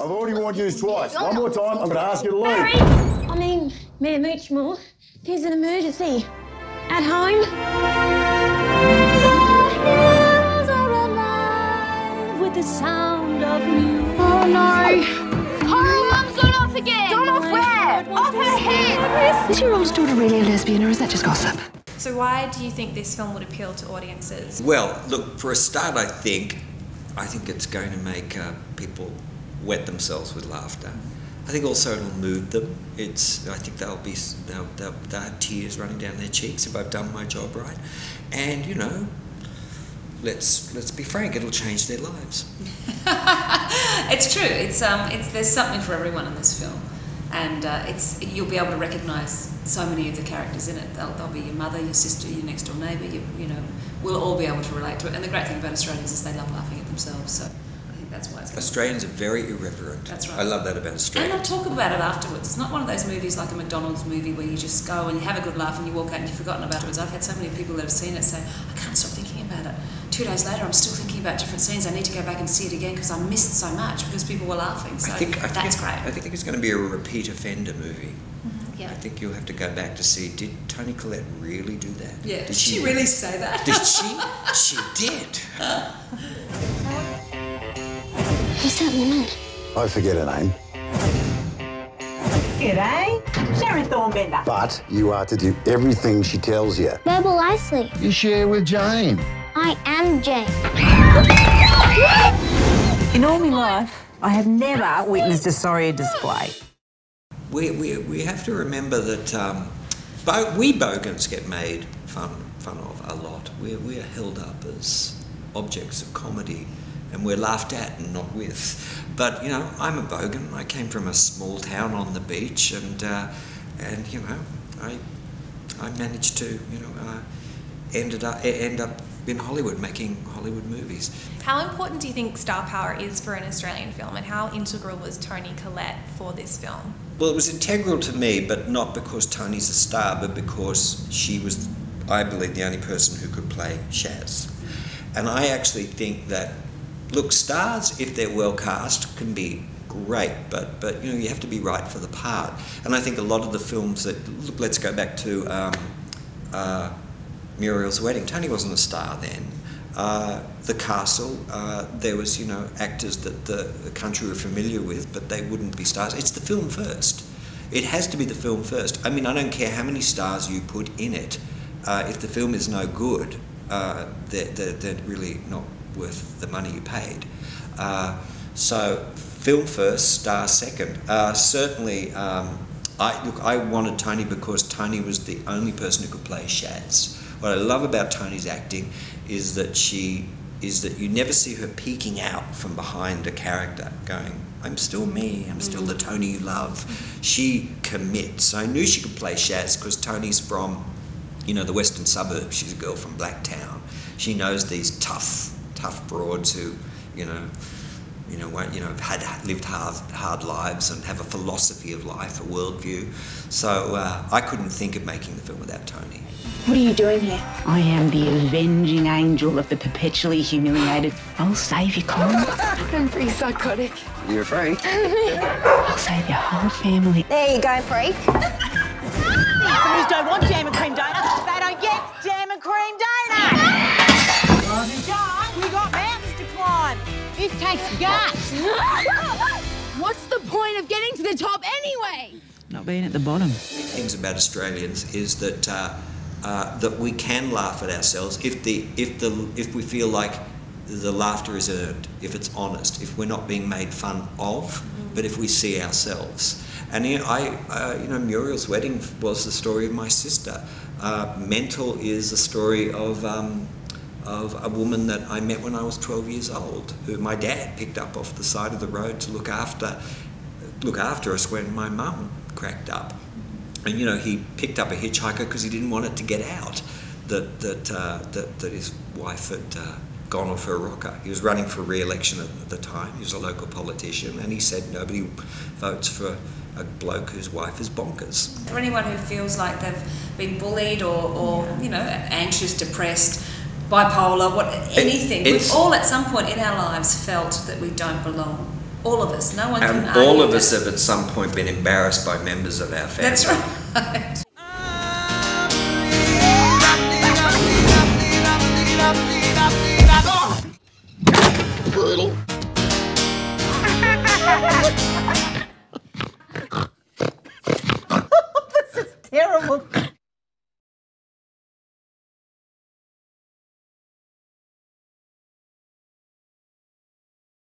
I've already warned you twice. One more time, I'm going to ask you to leave. Harry! I mean, Mayor Moochmore, there's an emergency. At home? The hills are alive with the sound of music. Oh, no. Oh, Mum's gone off again. Gone off where? Off her head. Is your oldest daughter really a lesbian, or is that just gossip? So why do you think this film would appeal to audiences? Well, look, for a start, I think it's going to make people wet themselves with laughter. I think also it'll move them. I think they'll have tears running down their cheeks if I've done my job right. And you know, let's be frank, it'll change their lives. It's true. There's something for everyone in this film, and you'll be able to recognise so many of the characters in it. They'll be your mother, your sister, your next door neighbour. You know, we'll all be able to relate to it. And the great thing about Australians is they love laughing at themselves. So I think that's why it's. Australians are very irreverent. That's right. I love that about Australia. And they'll talk about it afterwards. It's not one of those movies like a McDonald's movie where you just go and you have a good laugh and you walk out and you've forgotten about it. I've had so many people that have seen it say, I can't stop thinking about it. 2 days later, I'm still thinking about different scenes. I need to go back and see it again because I missed so much because people were laughing. So that's great. I think it's going to be a repeat offender movie. Yeah. I think you'll have to go back to see, did Toni Collette really do that? Yeah, did she really say that? Did she? She did. Who's that woman? I forget her name. G'day, Sharon Thornbender. But you are to do everything she tells you. Verbal Isley. You share with Jane. I am Jane. In all my life, I have never witnessed a sorry display. We have to remember that we bogans get made fun of a lot. We are held up as objects of comedy, and we're laughed at and not with. But you know, I'm a bogan. I came from a small town on the beach, and you know, I managed to end up in Hollywood making Hollywood movies. How important do you think star power is for an Australian film, and how integral was Toni Collette for this film? Well, it was integral to me, but not because Toni's a star, but because she was, I believe, the only person who could play Shaz. And I actually think that, look, stars, if they're well cast, can be great, but you know, you have to be right for the part. And I think a lot of the films that, look, let's go back to Muriel's Wedding. Toni wasn't a star then. The Castle, there was, you know, actors that the country were familiar with, but they wouldn't be stars. It's the film first. It has to be the film first. I mean, I don't care how many stars you put in it. If the film is no good, they're really not worth the money you paid. So film first, star second. Certainly, I wanted Toni because Toni was the only person who could play Shaz. What I love about Toni's acting is that you never see her peeking out from behind a character going, I'm still me, I'm still the Toni you love. She commits. I knew she could play Shaz because Toni's from, you know, the western suburbs. She's a girl from Blacktown. She knows these tough broads who, have lived hard lives and have a philosophy of life, a worldview. So I couldn't think of making the film without Toni. What are you doing here? I am the avenging angel of the perpetually humiliated. I'll save you, Colin. I'm pretty psychotic. You're afraid? I'll save your whole family. There you go, freak. Families don't want jam and cream donuts. They don't get jam and cream donuts. Rising tide, we got mountains to climb. This takes guts. What's the point of getting to the top anyway? Not being at the bottom. Things about Australians is that that we can laugh at ourselves if we feel like the laughter is earned, if it's honest, if we're not being made fun of, but if we see ourselves. And you know, Muriel's Wedding was the story of my sister. Mental is a story of a woman that I met when I was 12 years old, who my dad picked up off the side of the road to look after us when my mum cracked up. And you know, he picked up a hitchhiker because he didn't want it to get out that his wife had gone off her rocker. He was running for re-election at the time. He was a local politician, and he said nobody votes for a bloke whose wife is bonkers. For anyone who feels like they've been bullied or you know, anxious, depressed, bipolar, anything, we've all at some point in our lives felt that we don't belong. All of us. No one can And argue all of that. us have at some point been embarrassed by members of our family. That's right. Brutal.